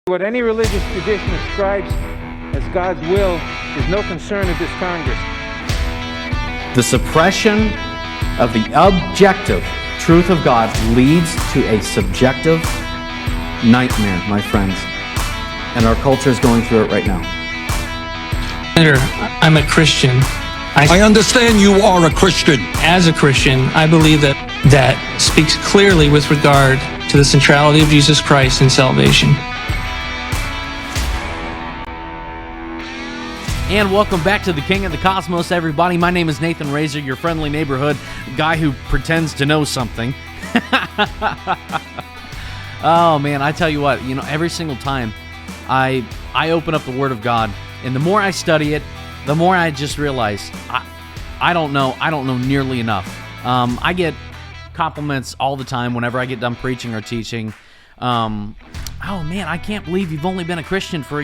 What any religious tradition ascribes as God's will is no concern of this Congress. The suppression of the objective truth of God leads to a subjective nightmare, my friends. And our culture is going through it right now. I'm a Christian. I understand you are a Christian. As a Christian, I believe that speaks clearly with regard to the centrality of Jesus Christ in salvation. And welcome back to the King of the Cosmos, everybody. My name is Nathan Razor, your friendly neighborhood guy who pretends to know something. Oh, man, I tell you what, every single time I open up the Word of God, and the more I study it, the more I just realize I don't know nearly enough. I get compliments all the time whenever I get done preaching or teaching. Oh, man, I can't believe you've only been a Christian for,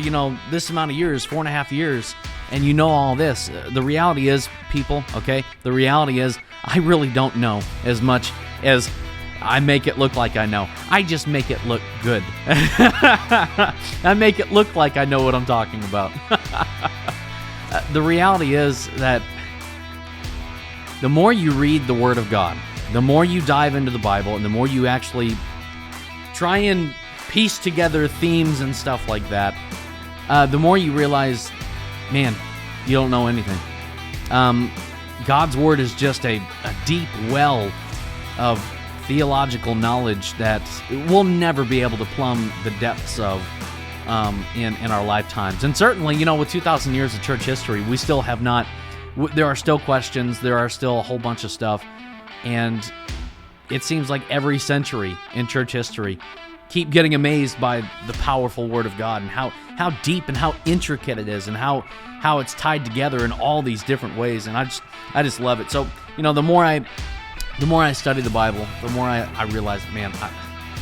this amount of years, 4.5 years, and you know all this. The reality is, people, okay, the reality is I really don't know as much as I make it look like I know. I just make it look good. I make it look like I know what I'm talking about. The reality is that the more you read the Word of God, the more you dive into the Bible, and the more you actually try and piece together themes and stuff like that, the more you realize, man, you don't know anything. God's Word is just a deep well of theological knowledge that we'll never be able to plumb the depths of in our lifetimes. And certainly, with 2,000 years of church history, we still have not, there are still questions, there are still a whole bunch of stuff, and it seems like every century in church history, keep getting amazed by the powerful Word of God and how deep and how intricate it is and how it's tied together in all these different ways. And I just love it. So, the more I study the Bible, the more I realize, man,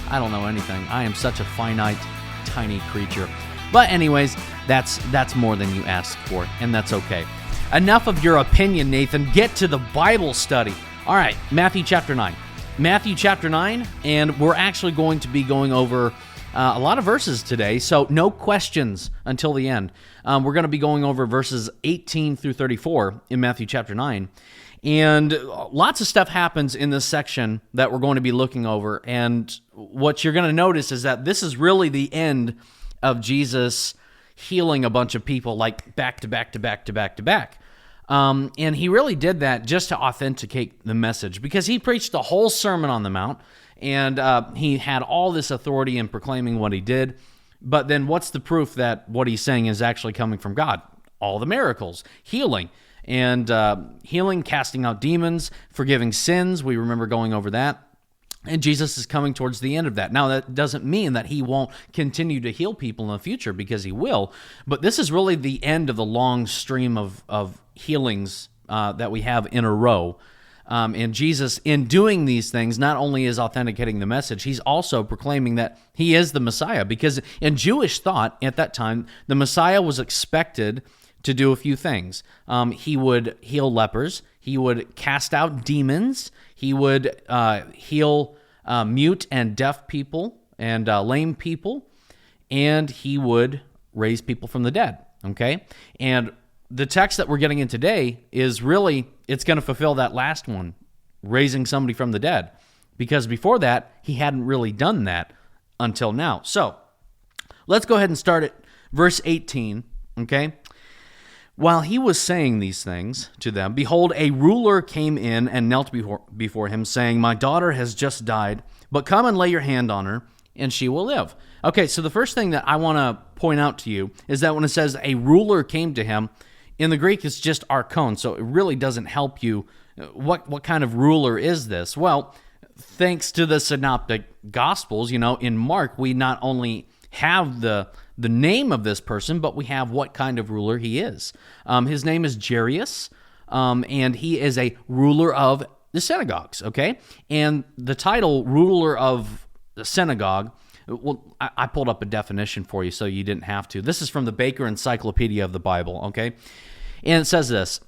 I don't know anything. I am such a finite, tiny creature. But anyways, that's more than you asked for, and that's okay. Enough of your opinion, Nathan. Get to the Bible study. All right, Matthew chapter 9. Matthew chapter 9, and we're actually going to be going over a lot of verses today, so no questions until the end. We're going to be going over verses 18 through 34 in Matthew chapter 9, and lots of stuff happens in this section that we're going to be looking over, and what you're going to notice is that this is really the end of Jesus healing a bunch of people, like back to back to back to back to back. And he really did that just to authenticate the message, because he preached the whole Sermon on the Mount, and he had all this authority in proclaiming what he did. But then what's the proof that what he's saying is actually coming from God? All the miracles, healing, and healing, casting out demons, forgiving sins. We remember going over that. And Jesus is coming towards the end of that. Now, that doesn't mean that he won't continue to heal people in the future, because he will. But this is really the end of the long stream of healings that we have in a row. And Jesus, in doing these things, not only is authenticating the message, he's also proclaiming that he is the Messiah. Because in Jewish thought at that time, the Messiah was expected to do a few things. He would heal lepers. He would cast out demons. He would heal mute and deaf people and lame people. And he would raise people from the dead, okay? And the text that we're getting in today is really, it's going to fulfill that last one, raising somebody from the dead. Because before that, he hadn't really done that until now. So, let's go ahead and start at verse 18, okay? While he was saying these things to them, behold, a ruler came in and knelt before him, saying, my daughter has just died, but come and lay your hand on her, and she will live. Okay, so the first thing that I want to point out to you is that when it says a ruler came to him, in the Greek it's just archon, so it really doesn't help you. What kind of ruler is this? Well, thanks to the Synoptic Gospels, in Mark, we not only have the name of this person, but we have what kind of ruler he is. His name is Jairus, and he is a ruler of the synagogues, okay? And the title, ruler of the synagogue, well, I pulled up a definition for you so you didn't have to. This is from the Baker Encyclopedia of the Bible, okay? And it says this,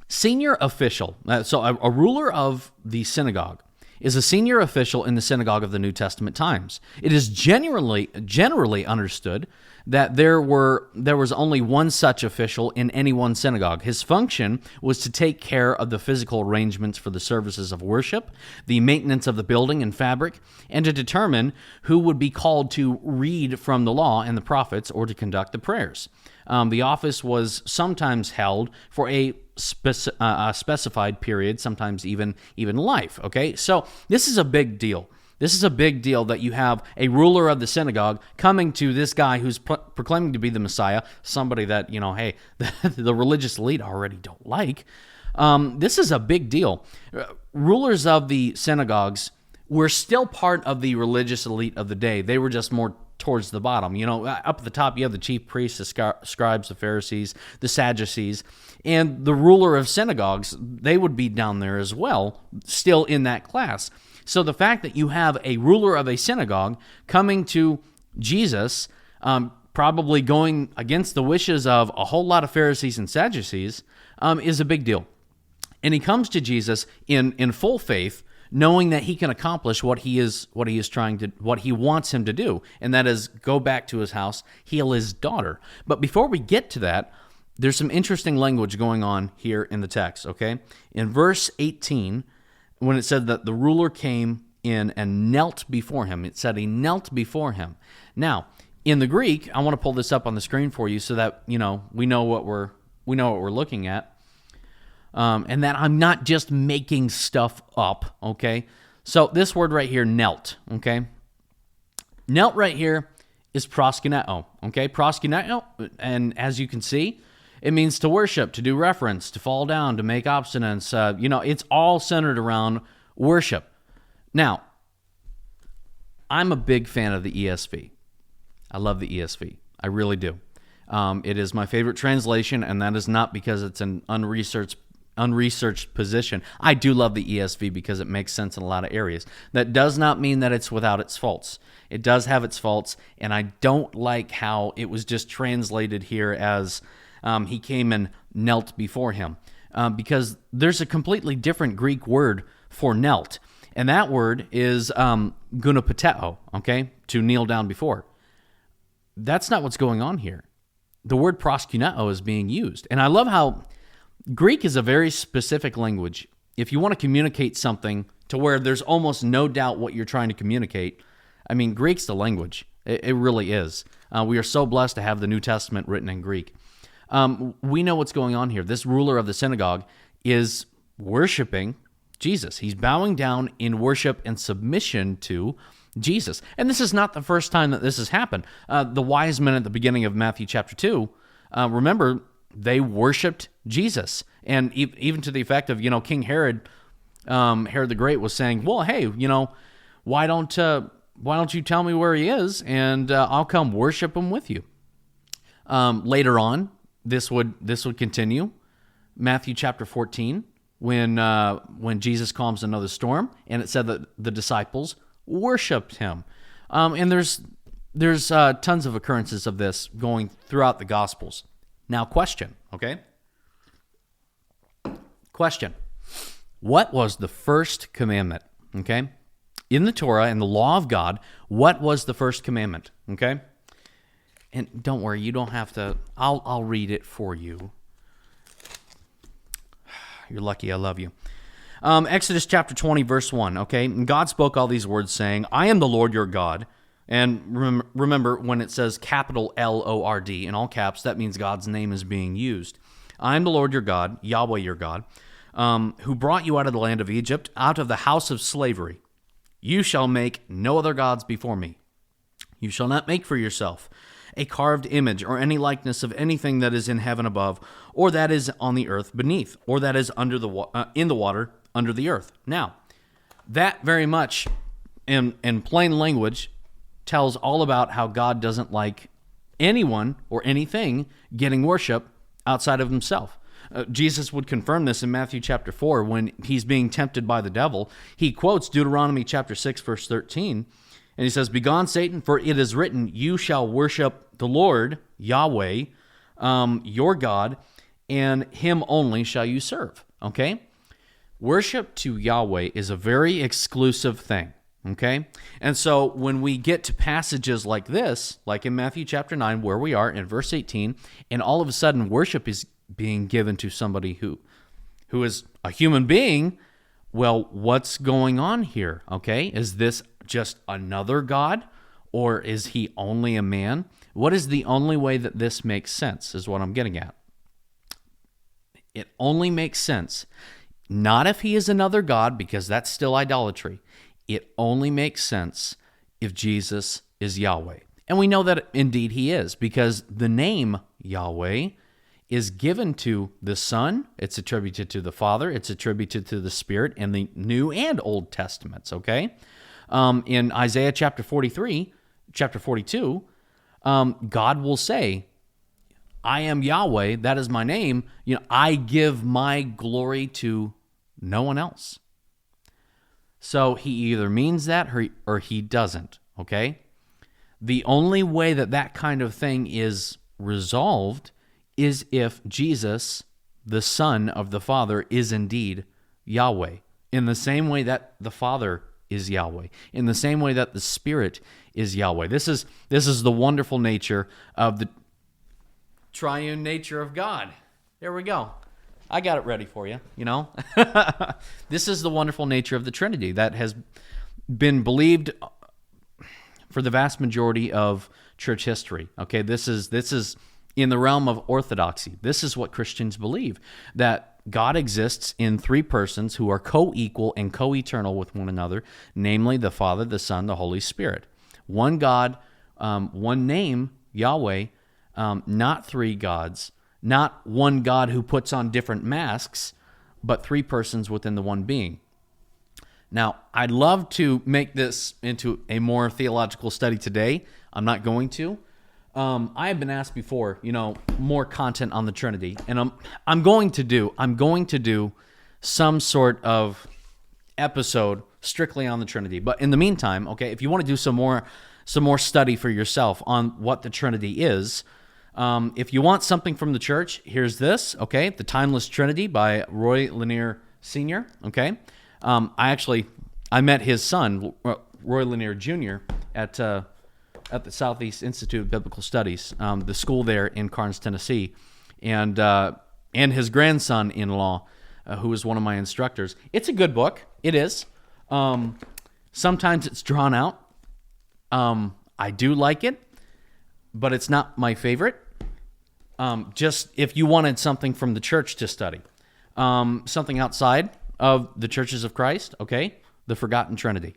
senior official, so a ruler of the synagogue, is a senior official in the synagogue of the New Testament times. It is generally understood that there was only one such official in any one synagogue. His function was to take care of the physical arrangements for the services of worship, the maintenance of the building and fabric, and to determine who would be called to read from the law and the prophets or to conduct the prayers. The office was sometimes held for a specified period, sometimes even life. Okay, so this is a big deal. This is a big deal that you have a ruler of the synagogue coming to this guy who's proclaiming to be the Messiah, somebody that, hey, the religious elite already don't like. This is a big deal. Rulers of the synagogues were still part of the religious elite of the day. They were just more towards the bottom. Up at the top, you have the chief priests, the scribes, the Pharisees, the Sadducees, and the ruler of synagogues, they would be down there as well, still in that class. So the fact that you have a ruler of a synagogue coming to Jesus, probably going against the wishes of a whole lot of Pharisees and Sadducees, is a big deal. And he comes to Jesus in full faith, knowing that he can accomplish what he wants him to do, and that is go back to his house, heal his daughter. But before we get to that, there's some interesting language going on here in the text, okay? In verse 18, when it said that the ruler came in and knelt before him, it said he knelt before him. Now, in the Greek, I want to pull this up on the screen for you so that we know what we're looking at, and that I'm not just making stuff up. Okay, so this word right here, knelt. Okay, knelt right here is proskuneo. Okay, proskuneo, and as you can see, it means to worship, to do reverence, to fall down, to make obstinence. It's all centered around worship. Now, I'm a big fan of the ESV. I love the ESV. I really do. It is my favorite translation, and that is not because it's an unresearched position. I do love the ESV because it makes sense in a lot of areas. That does not mean that it's without its faults. It does have its faults, and I don't like how it was just translated here as he came and knelt before him, because there's a completely different Greek word for knelt, and that word is gunopateo, okay, to kneel down before. That's not what's going on here. The word proskuneo is being used, and I love how Greek is a very specific language. If you want to communicate something to where there's almost no doubt what you're trying to communicate, I mean, Greek's the language. It really is. We are so blessed to have the New Testament written in Greek. We know what's going on here. This ruler of the synagogue is worshiping Jesus. He's bowing down in worship and submission to Jesus. And this is not the first time that this has happened. The wise men at the beginning of Matthew chapter 2, remember, they worshiped Jesus. And even to the effect of, King Herod, Herod the Great was saying, well, hey, why don't you tell me where he is, and I'll come worship him with you. Later on, this would continue. Matthew chapter 14, when Jesus calms another storm, and it said that the disciples worshipped him. And there's tons of occurrences of this going throughout the Gospels. Now, question, okay? Question. What was the first commandment, okay? In the Torah and the law of God, what was the first commandment, okay? And don't worry, you don't have to, I'll read it for you. You're lucky, I love you. Exodus chapter 20, verse 1, okay? And God spoke all these words saying, I am the Lord your God. And remember, when it says capital L-O-R-D in all caps, that means God's name is being used. I am the Lord your God, Yahweh your God, who brought you out of the land of Egypt, out of the house of slavery. You shall make no other gods before me. You shall not make for yourself a carved image or any likeness of anything that is in heaven above, or that is on the earth beneath, or that is under in the water under the earth. Now, that very much in plain language tells all about how God doesn't like anyone or anything getting worship outside of himself. Jesus would confirm this in Matthew chapter 4 when he's being tempted by the devil. He quotes Deuteronomy chapter 6, verse 13, and he says, Begone, Satan, for it is written, you shall worship the Lord, Yahweh, your God, and him only shall you serve. Okay? Worship to Yahweh is a very exclusive thing, okay? And so when we get to passages like this, like in Matthew chapter 9, where we are in verse 18, and all of a sudden worship is being given to somebody who is a human being, well, what's going on here, okay? Is this just another God, or is he only a man? What is the only way that this makes sense, is what I'm getting at. It only makes sense, not if he is another God, because that's still idolatry. It only makes sense if Jesus is Yahweh. And we know that indeed he is, because the name Yahweh is given to the Son, it's attributed to the Father, it's attributed to the Spirit in the New and Old Testaments, okay? In Isaiah chapter 42, God will say, I am Yahweh, that is my name, I give my glory to no one else. So he either means that or he doesn't, okay? The only way that kind of thing is resolved is if Jesus, the Son of the Father, is indeed Yahweh, in the same way that the Father is Yahweh, in the same way that the Spirit is Yahweh. This is the wonderful nature of the triune nature of God. There we go. I got it ready for you, This is the wonderful nature of the Trinity that has been believed for the vast majority of church history. Okay, this is in the realm of orthodoxy. This is what Christians believe, that God exists in three persons who are co-equal and co-eternal with one another, namely the Father, the Son, the Holy Spirit. One God, one name, Yahweh, not three gods, not one God who puts on different masks, but three persons within the one being. Now, I'd love to make this into a more theological study today. I'm not going to. I have been asked before, more content on the Trinity, and I'm going to do some sort of episode strictly on the Trinity. But in the meantime, okay, if you want to do some more study for yourself on what the Trinity is, if you want something from the church, here's this, okay, The Timeless Trinity by Roy Lanier Sr., okay? I met his son, Roy Lanier Jr., at the Southeast Institute of Biblical Studies, the school there in Karnes, Tennessee, and his grandson-in-law, who was one of my instructors. It's a good book. It is. Sometimes it's drawn out. I do like it, but it's not my favorite. Just if you wanted something from the church to study, something outside of the churches of Christ, okay, The Forgotten Trinity.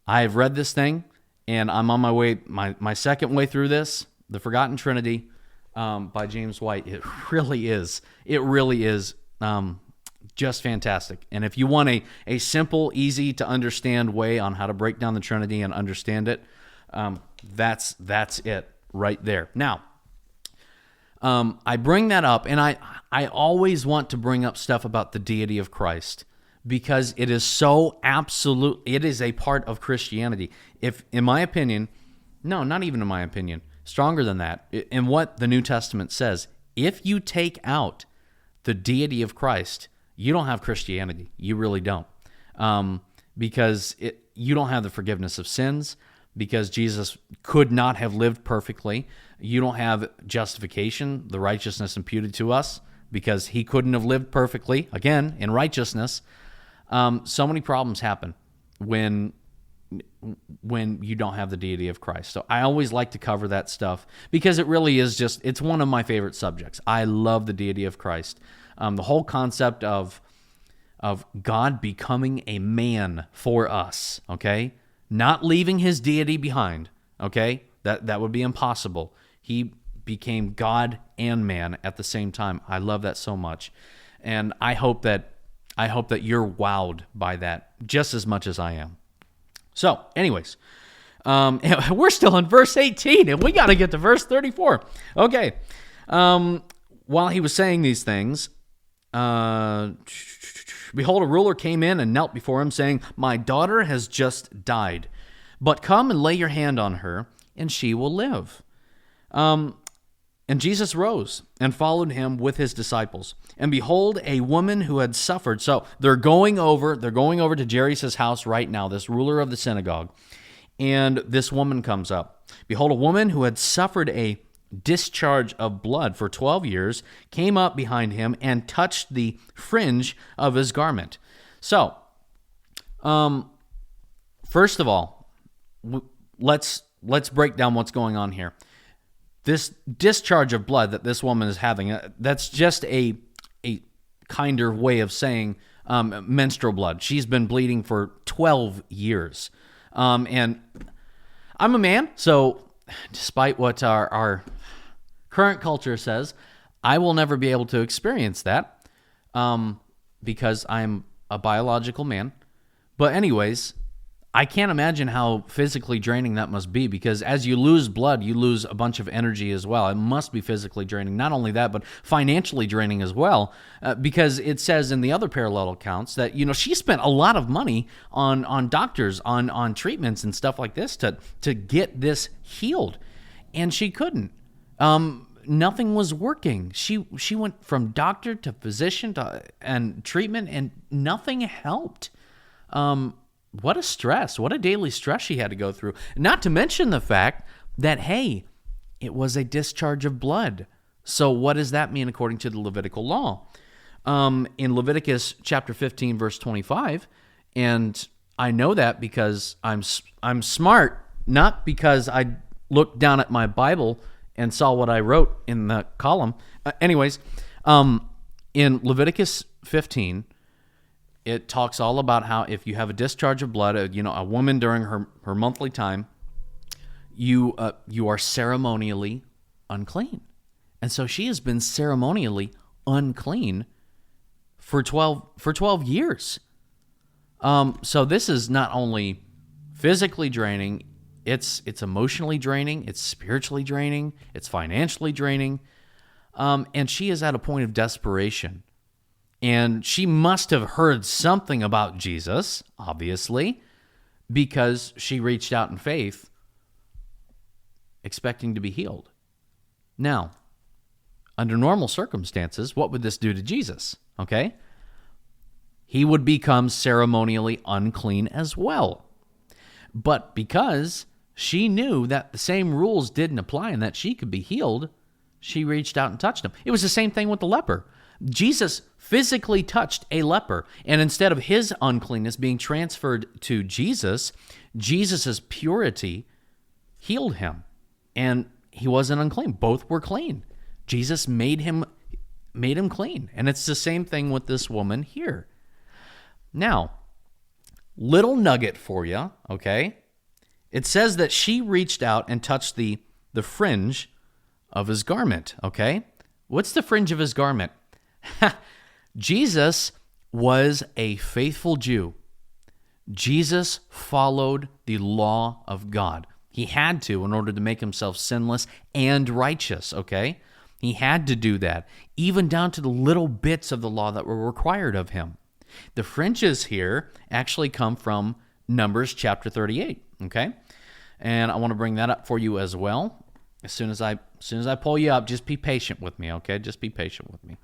I've read this thing, and I'm on my way, my second way through this, The Forgotten Trinity by James White. It really is just fantastic. And if you want a simple, easy to understand way on how to break down the Trinity and understand it, that's it right there. Now, I bring that up, and I always want to bring up stuff about the deity of Christ, because it is so absolute. It is a part of Christianity. If, in my opinion, no, not even in my opinion, stronger than that, in what the New Testament says, if you take out the deity of Christ, you don't have Christianity. You really don't. Because you don't have the forgiveness of sins, because Jesus could not have lived perfectly. You don't have justification, the righteousness imputed to us, because he couldn't have lived perfectly, again, in righteousness. So many problems happen when you don't have the deity of Christ. So I always like to cover that stuff, because it really is it's one of my favorite subjects. I love the deity of Christ. The whole concept of God becoming a man for us, okay? Not leaving his deity behind, okay? That would be impossible. He became God and man at the same time. I love that so much. And I hope that you're wowed by that just as much as I am. So, anyways, we're still in verse 18, and we got to get to verse 34. Okay. While he was saying these things, behold, a ruler came in and knelt before him, saying, "My daughter has just died, but come and lay your hand on her, and she will live." And Jesus rose and followed him with his disciples. And behold, a woman who had suffered. So they're going over to Jairus' house right now, this ruler of the synagogue. And this woman comes up. Behold, a woman who had suffered a discharge of blood for 12 years came up behind him and touched the fringe of his garment. So, first of all, let's break down what's going on here. This discharge of blood that this woman is having, that's just a kinder way of saying menstrual blood. She's been bleeding for 12 years. And I'm a man, so despite what our current culture says, I will never be able to experience that because I'm a biological man. But anyways, I can't imagine how physically draining that must be, because as you lose blood, you lose a bunch of energy as well. It must be physically draining. Not only that, but financially draining as well, because it says in the other parallel accounts that, she spent a lot of money on doctors, on treatments and stuff like this to get this healed, and she couldn't. Nothing was working. She went from doctor to physician and treatment, and nothing helped. What a stress. What a daily stress she had to go through. Not to mention the fact that, hey, it was a discharge of blood. So what does that mean according to the Levitical law? In Leviticus chapter 15, verse 25, and I know that because I'm smart, not because I looked down at my Bible and saw what I wrote in the column. In Leviticus 15, it talks all about how if you have a discharge of blood, a woman during her monthly time, you are ceremonially unclean. And so she has been ceremonially unclean for 12 years. So this is not only physically draining, it's emotionally draining, it's spiritually draining, it's financially draining. And she is at a point of desperation. And she must have heard something about Jesus, obviously, because she reached out in faith, expecting to be healed. Now, under normal circumstances, what would this do to Jesus? Okay? He would become ceremonially unclean as well. But because she knew that the same rules didn't apply and that she could be healed, she reached out and touched him. It was the same thing with the leper. Jesus physically touched a leper, and instead of his uncleanness being transferred to Jesus, Jesus' purity healed him, and he wasn't unclean. Both were clean. Jesus made him clean, and it's the same thing with this woman here. Now, little nugget for you, okay? It says that she reached out and touched the fringe of his garment, okay? What's the fringe of his garment? Jesus was a faithful Jew. Jesus followed the law of God. He had to in order to make himself sinless and righteous, okay? He had to do that, even down to the little bits of the law that were required of him. The fringes here actually come from Numbers chapter 38, okay? And I want to bring that up for you as well. As soon as I pull you up, just be patient with me, okay? Just be patient with me.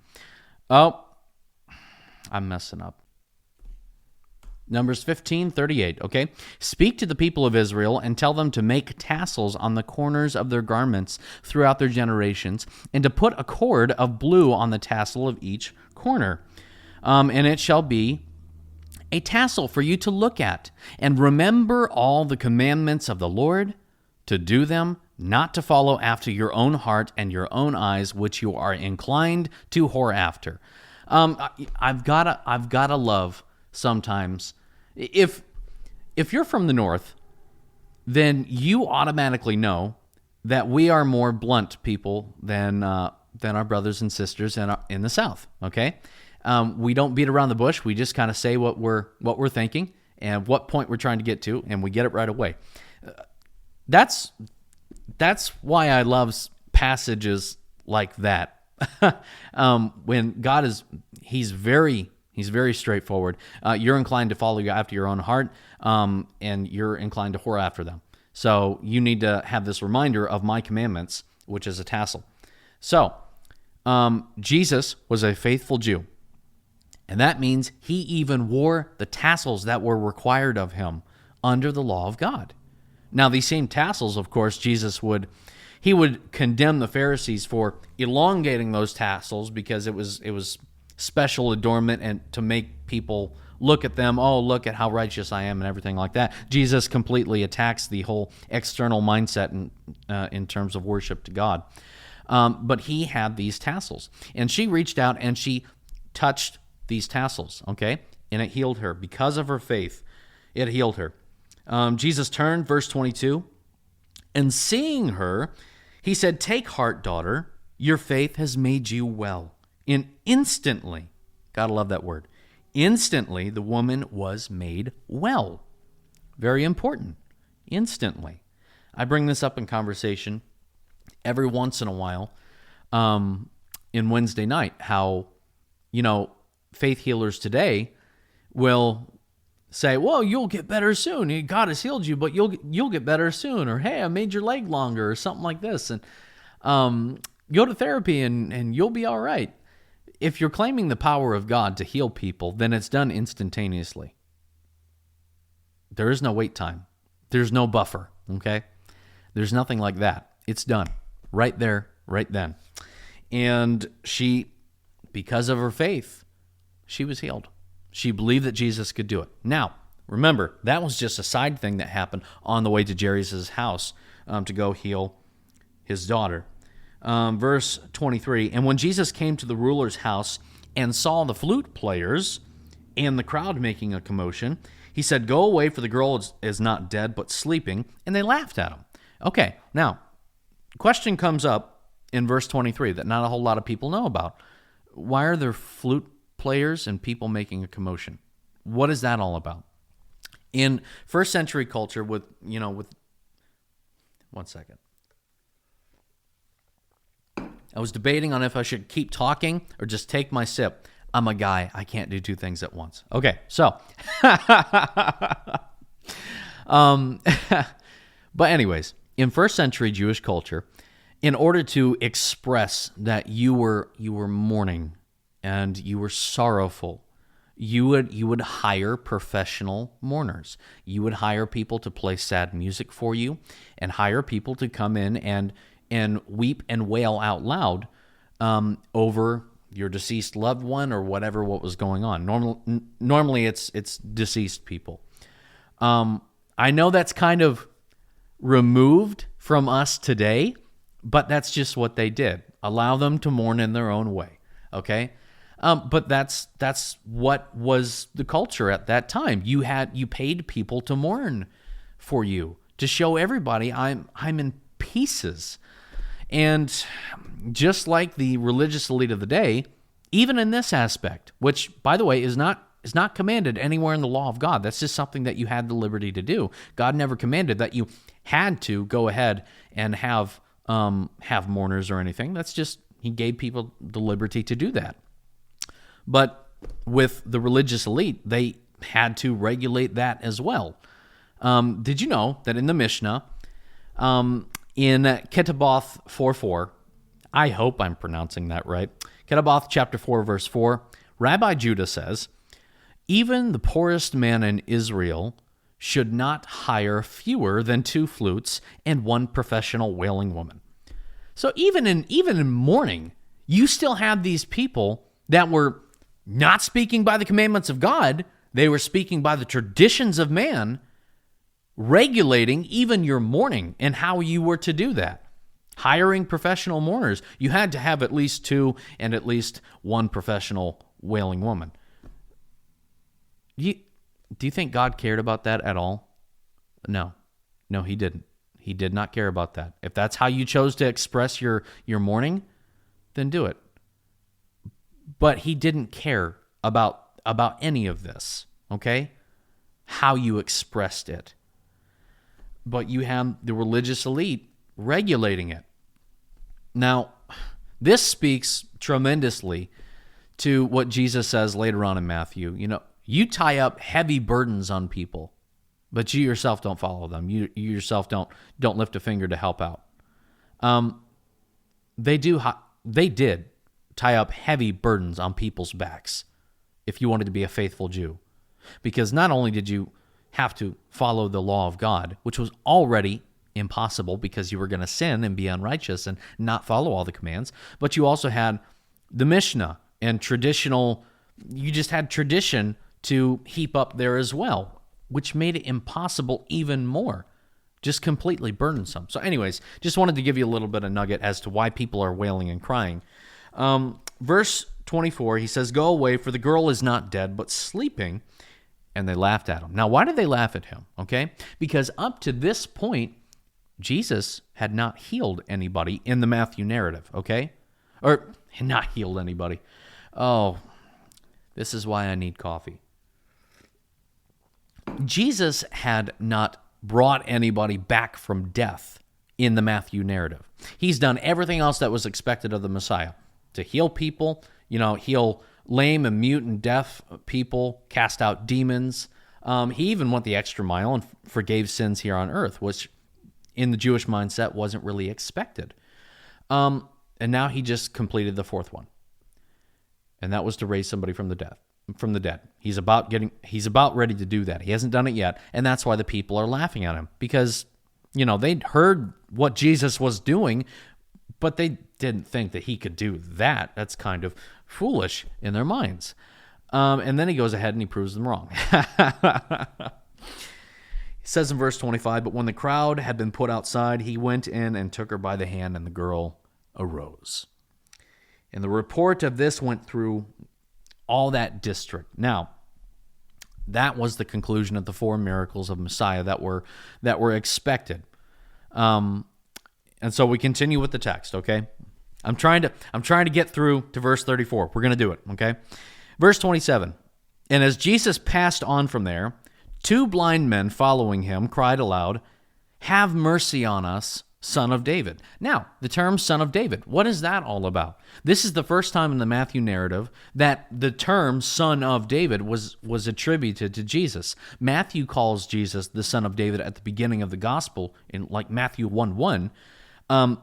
Oh, I'm messing up. Numbers 15:38, okay? Speak to the people of Israel and tell them to make tassels on the corners of their garments throughout their generations, and to put a cord of blue on the tassel of each corner. And it shall be a tassel for you to look at. And remember all the commandments of the Lord, to do them, not to follow after your own heart and your own eyes, which you are inclined to whore after. I've gotta love sometimes. If you're from the North, then you automatically know that we are more blunt people than our brothers and sisters in the South. Okay, we don't beat around the bush. We just kind of say what we're thinking and what point we're trying to get to, and we get it right away. That's why I love passages like that. When God he's very straightforward. You're inclined to follow after your own heart, and you're inclined to whore after them. So you need to have this reminder of my commandments, which is a tassel. So, Jesus was a faithful Jew. And that means he even wore the tassels that were required of him under the law of God. Now, these same tassels, of course, Jesus would condemn the Pharisees for elongating those tassels because it was special adornment and to make people look at them, oh, look at how righteous I am and everything like that. Jesus completely attacks the whole external mindset in terms of worship to God. But he had these tassels. And she reached out and she touched these tassels, okay? And it healed her. Because of her faith, it healed her. Jesus turned, verse 22, and seeing her, he said, "Take heart, daughter, your faith has made you well." And instantly, gotta love that word, instantly the woman was made well. Very important. Instantly. I bring this up in conversation every once in a while in Wednesday night, how, faith healers today will say, well, you'll get better soon. God has healed you, but you'll get better soon. Or, hey, I made your leg longer or something like this. And go to therapy and you'll be all right. If you're claiming the power of God to heal people, then it's done instantaneously. There is no wait time. There's no buffer, okay? There's nothing like that. It's done right there, right then. And she, because of her faith, she was healed. She believed that Jesus could do it. Now, remember, that was just a side thing that happened on the way to Jairus' house to go heal his daughter. Verse 23, and when Jesus came to the ruler's house and saw the flute players and the crowd making a commotion, he said, "Go away, for the girl is not dead, but sleeping." And they laughed at him. Okay, now, question comes up in verse 23 that not a whole lot of people know about. Why are there flute players and people making a commotion? What is that all about? In first century culture with one second. I was debating on if I should keep talking or just take my sip. I'm a guy. I can't do two things at once. Okay, so. But anyways, in first century Jewish culture, in order to express that you were mourning and you were sorrowful, you would hire professional mourners. You would hire people to play sad music for you and hire people to come in and weep and wail out loud over your deceased loved one or what was going on. Normally it's deceased people. I know that's kind of removed from us today, but that's just what they did. Allow them to mourn in their own way, okay? But that's what was the culture at that time. You paid people to mourn for you, to show everybody I'm in pieces. And just like the religious elite of the day, even in this aspect, which, by the way, is not commanded anywhere in the law of God. That's just something that you had the liberty to do. God never commanded that you had to go ahead and have mourners or anything. That's just, he gave people the liberty to do that. But with the religious elite, they had to regulate that as well. Did you know that in the Mishnah, in Ketaboth 4:4, I hope I'm pronouncing that right, Ketaboth chapter 4, verse 4, Rabbi Judah says, "Even the poorest man in Israel should not hire fewer than 2 flutes and 1 professional wailing woman." So even in mourning, you still had these people that were not speaking by the commandments of God. They were speaking by the traditions of man, regulating even your mourning and how you were to do that. Hiring professional mourners. You had to have at least 2 and at least 1 professional wailing woman. Do you think God cared about that at all? No, he didn't. He did not care about that. If that's how you chose to express your mourning, then do it. But he didn't care about any of this, okay? How you expressed it. But you have the religious elite regulating it. Now, this speaks tremendously to what Jesus says later on in Matthew. You tie up heavy burdens on people, but you yourself don't follow them. You yourself don't lift a finger to help out. They do they did tie up heavy burdens on people's backs if you wanted to be a faithful Jew. Because not only did you have to follow the law of God, which was already impossible because you were going to sin and be unrighteous and not follow all the commands, but you also had the Mishnah and you just had tradition to heap up there as well, which made it impossible even more, just completely burdensome. So anyways, just wanted to give you a little bit of nugget as to why people are wailing and crying. Verse 24, he says, "Go away, for the girl is not dead, but sleeping." And they laughed at him. Now, why did they laugh at him? Okay? Because up to this point, Jesus had not healed anybody in the Matthew narrative, okay? Or not healed anybody. Oh, this is why I need coffee. Jesus had not brought anybody back from death in the Matthew narrative. He's done everything else that was expected of the Messiah. To heal people, heal lame and mute and deaf people, cast out demons. He even went the extra mile and forgave sins here on earth, which in the Jewish mindset wasn't really expected. And now he just completed the fourth one. And that was to raise somebody from the dead. He's about ready to do that. He hasn't done it yet, and that's why the people are laughing at him, because they'd heard what Jesus was doing, but they didn't think that he could do that. That's kind of foolish in their minds. And then he goes ahead and he proves them wrong. He says in verse 25, "But when the crowd had been put outside, he went in and took her by the hand, and the girl arose." And the report of this went through all that district. Now, that was the conclusion of the 4 miracles of Messiah that were expected. And so we continue with the text, okay? I'm trying to get through to verse 34. We're going to do it, okay? Verse 27, "And as Jesus passed on from there, 2 blind men following him cried aloud, 'Have mercy on us, Son of David.'" Now, the term Son of David, what is that all about? This is the first time in the Matthew narrative that the term Son of David was attributed to Jesus. Matthew calls Jesus the Son of David at the beginning of the gospel in like Matthew 1:1,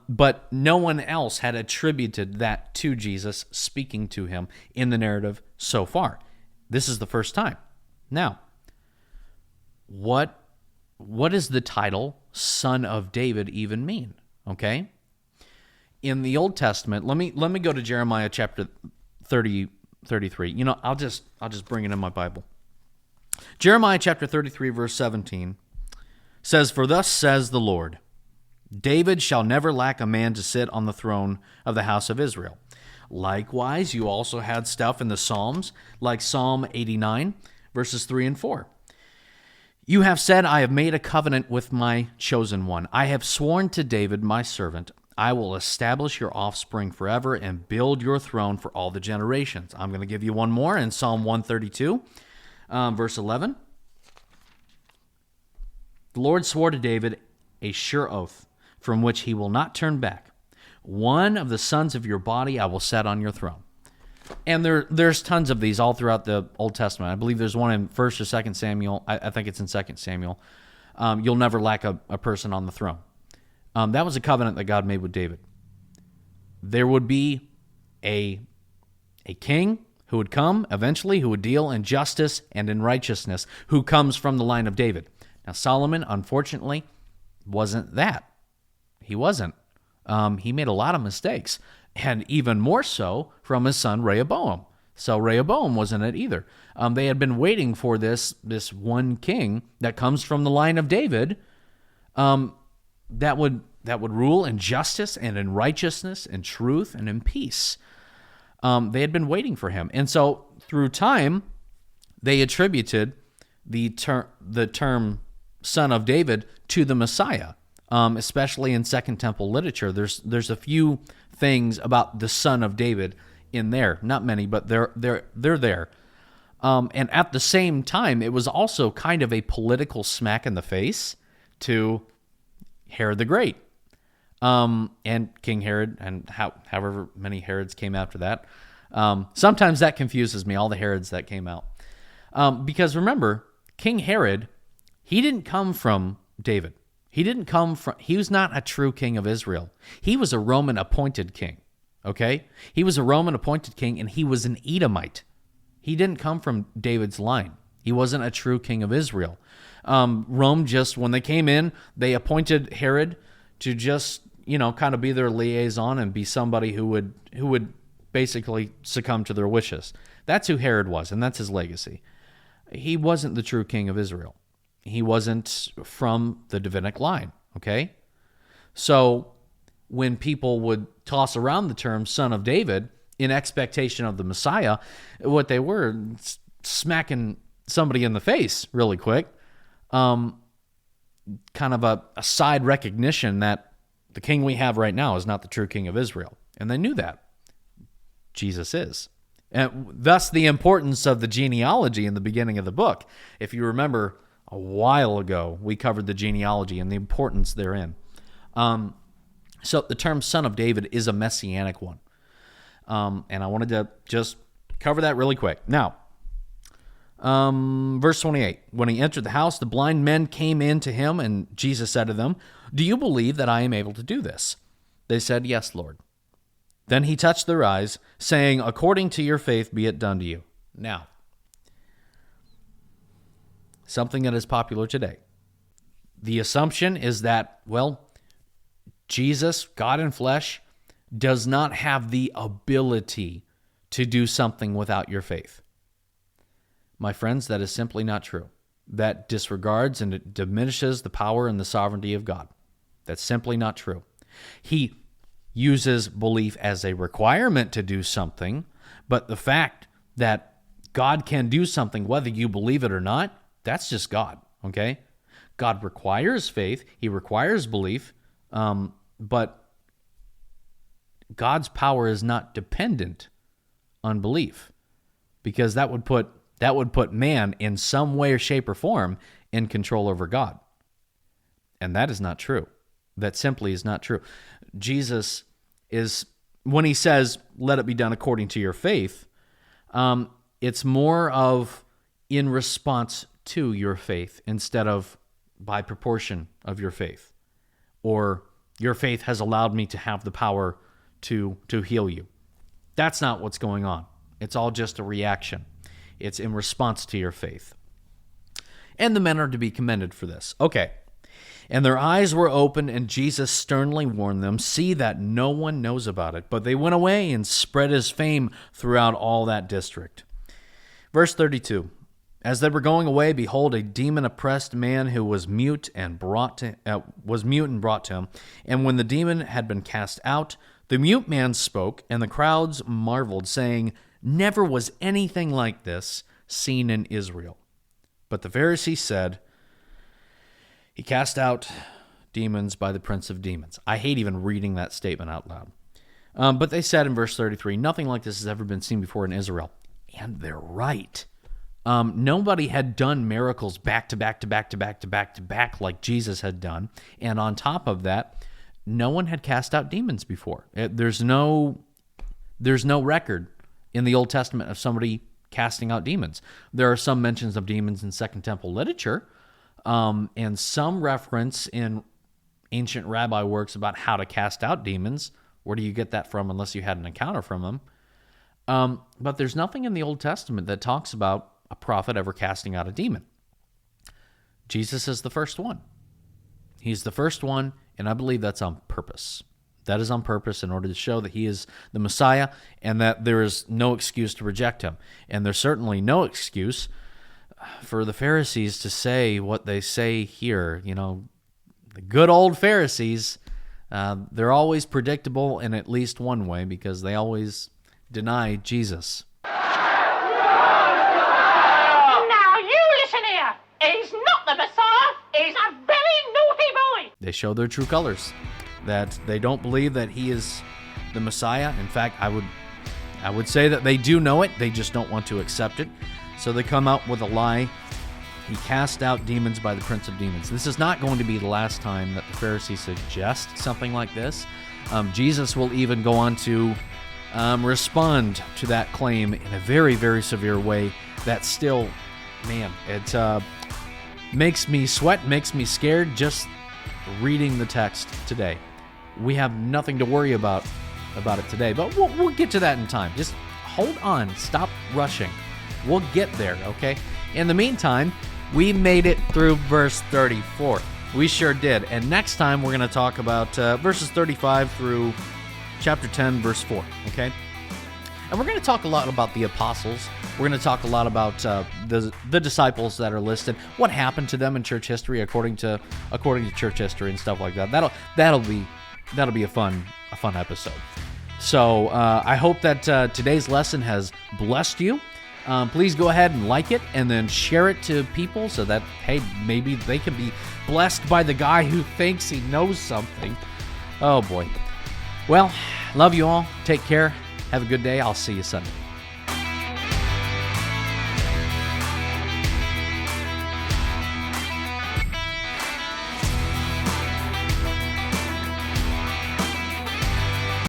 but no one else had attributed that to Jesus speaking to him in the narrative so far. This is the first time. Now, what does the title Son of David even mean? Okay? In the Old Testament, let me go to Jeremiah chapter 33. I'll just bring it in my Bible. Jeremiah chapter 33 verse 17 says, "For thus says the Lord, David shall never lack a man to sit on the throne of the house of Israel." Likewise, you also had stuff in the Psalms, like Psalm 89 verses 3 and 4. "You have said, I have made a covenant with my chosen one. I have sworn to David, my servant, I will establish your offspring forever and build your throne for all the generations." I'm going to give you one more in Psalm 132, verse 11. "The Lord swore to David a sure oath from which he will not turn back. One of the sons of your body I will set on your throne." And there's tons of these all throughout the Old Testament. I believe there's one in 1st or 2nd Samuel. I think it's in 2nd Samuel. You'll never lack a person on the throne. That was a covenant that God made with David. There would be a king who would come eventually, who would deal in justice and in righteousness, who comes from the line of David. Now, Solomon, unfortunately, wasn't that. He wasn't. He made a lot of mistakes, and even more so from his son Rehoboam. So Rehoboam wasn't it either. They had been waiting for this one king that comes from the line of David, that would rule in justice and in righteousness and truth and in peace. They had been waiting for him, and so through time, they attributed the term Son of David to the Messiah. Especially in Second Temple literature, there's a few things about the Son of David in there. Not many, but they're there. And at the same time, it was also kind of a political smack in the face to Herod the Great, and King Herod, and however many Herods came after that. Sometimes that confuses me, all the Herods that came out, because remember, King Herod, he didn't come from David. He was not a true king of Israel. He was a Roman appointed king. okay? He was a Roman appointed king, and he was an Edomite. He didn't come from David's line. He wasn't a true king of Israel. Rome just, when they came in, they appointed Herod to just, kind of be their liaison and be somebody who would basically succumb to their wishes. That's who Herod was, and that's his legacy. He wasn't the true king of Israel. He wasn't from the Davidic line, okay? So when people would toss around the term son of David in expectation of the Messiah, what they were smacking somebody in the face really quick, kind of a side recognition that the king we have right now is not the true king of Israel. And they knew that. Jesus is. And thus the importance of the genealogy in the beginning of the book. If you remember, a while ago, we covered the genealogy and the importance therein. So the term son of David is a messianic one. And I wanted to just cover that really quick. Now, verse 28, when he entered the house, the blind men came in to him, and Jesus said to them, "Do you believe that I am able to do this?" They said, "Yes, Lord." Then he touched their eyes, saying, "According to your faith be it done to you." Now, something that is popular today. The assumption is that, Jesus, God in flesh, does not have the ability to do something without your faith. My friends, that is simply not true. That disregards and it diminishes the power and the sovereignty of God. That's simply not true. He uses belief as a requirement to do something, but the fact that God can do something whether you believe it or not, that's just God, okay? God requires faith. He requires belief, but God's power is not dependent on belief, because that would put man in some way or shape or form in control over God. And that is not true. That simply is not true. Jesus is, when he says, "Let it be done according to your faith," it's more of in response to your faith instead of by proportion of your faith. Or your faith has allowed me to have the power to heal you. That's not what's going on. It's all just a reaction. It's in response to your faith. And the men are to be commended for this. Okay. And their eyes were opened, and Jesus sternly warned them, "See that no one knows about it." But they went away and spread his fame throughout all that district. Verse 32. As they were going away, behold, a demon-oppressed man who was mute and brought to him. And when the demon had been cast out, the mute man spoke, and the crowds marveled, saying, "Never was anything like this seen in Israel." But the Pharisees said, "He cast out demons by the prince of demons." I hate even reading that statement out loud. But they said in verse 33, "Nothing like this has ever been seen before in Israel." And they're right. Nobody had done miracles back to back to back to back to back to back like Jesus had done. And on top of that, no one had cast out demons before. There's no record in the Old Testament of somebody casting out demons. There are some mentions of demons in Second Temple literature, and some reference in ancient rabbi works about how to cast out demons. Where do you get that from unless you had an encounter from them? But there's nothing in the Old Testament that talks about a prophet ever casting out a demon. Jesus is the first one. He's the first one, and I believe that's on purpose. That is on purpose in order to show that he is the Messiah and that there is no excuse to reject him. And there's certainly no excuse for the Pharisees to say what they say here. The good old Pharisees, they're always predictable in at least one way because they always deny Jesus. He's not the Messiah. He's a very naughty boy. They show their true colors, that they don't believe that he is the Messiah. In fact, I would say that they do know it. They just don't want to accept it. So they come out with a lie. He cast out demons by the prince of demons. This is not going to be the last time that the Pharisees suggest something like this. Jesus will even go on to respond to that claim in a very, very severe way. That still, man, it makes me sweat, makes me scared just reading the text today. We have nothing to worry about about it today, but we'll get to that in time. Just hold on. Stop rushing. We'll get there, okay? In the meantime, we made it through verse 34. We sure did. And next time, we're going to talk about verses 35 through chapter 10, verse 4, okay? And we're going to talk a lot about the apostles. We're going to talk a lot about the disciples that are listed, what happened to them in church history according to church history and stuff like that. That'll be a fun episode. So I hope that today's lesson has blessed you. Please go ahead and like it and then share it to people so that, hey, maybe they can be blessed by the guy who thinks he knows something. Oh boy. Well, love you all. Take care. Have a good day. I'll see you Sunday.